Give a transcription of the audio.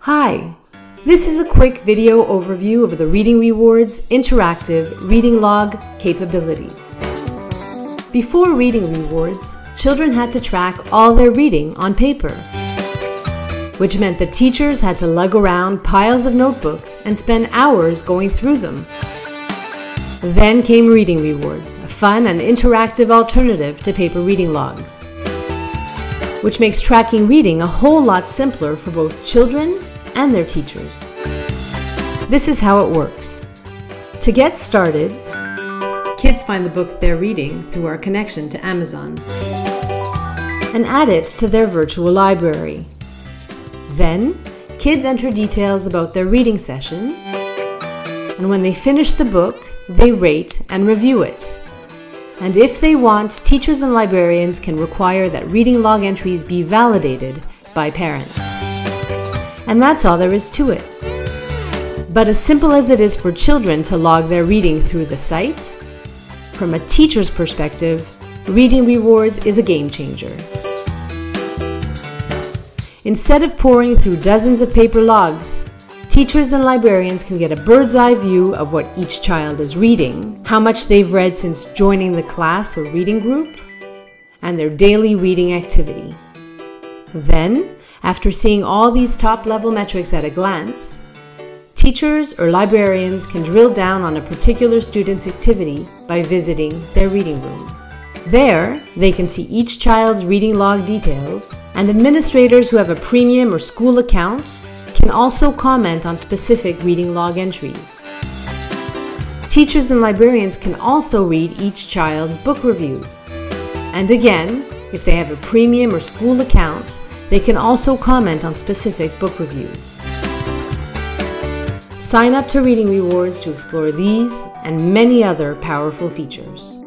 Hi, this is a quick video overview of the Reading Rewards interactive reading log capabilities. Before Reading Rewards, children had to track all their reading on paper, which meant that teachers had to lug around piles of notebooks and spend hours going through them. Then came Reading Rewards, a fun and interactive alternative to paper reading logs, which makes tracking reading a whole lot simpler for both children and their teachers. This is how it works. To get started, kids find the book they're reading through our connection to Amazon and add it to their virtual library. Then, kids enter details about their reading session, and when they finish the book, they rate and review it. And if they want, teachers and librarians can require that reading log entries be validated by parents. And that's all there is to it. But as simple as it is for children to log their reading through the site, from a teacher's perspective, Reading Rewards is a game changer. Instead of pouring through dozens of paper logs, teachers and librarians can get a bird's eye view of what each child is reading, how much they've read since joining the class or reading group, and their daily reading activity. Then, after seeing all these top-level metrics at a glance, teachers or librarians can drill down on a particular student's activity by visiting their reading room. There, they can see each child's reading log details, and administrators who have a premium or school account can also comment on specific reading log entries. Teachers and librarians can also read each child's book reviews. And again, if they have a premium or school account, they can also comment on specific book reviews. Sign up to Reading Rewards to explore these and many other powerful features.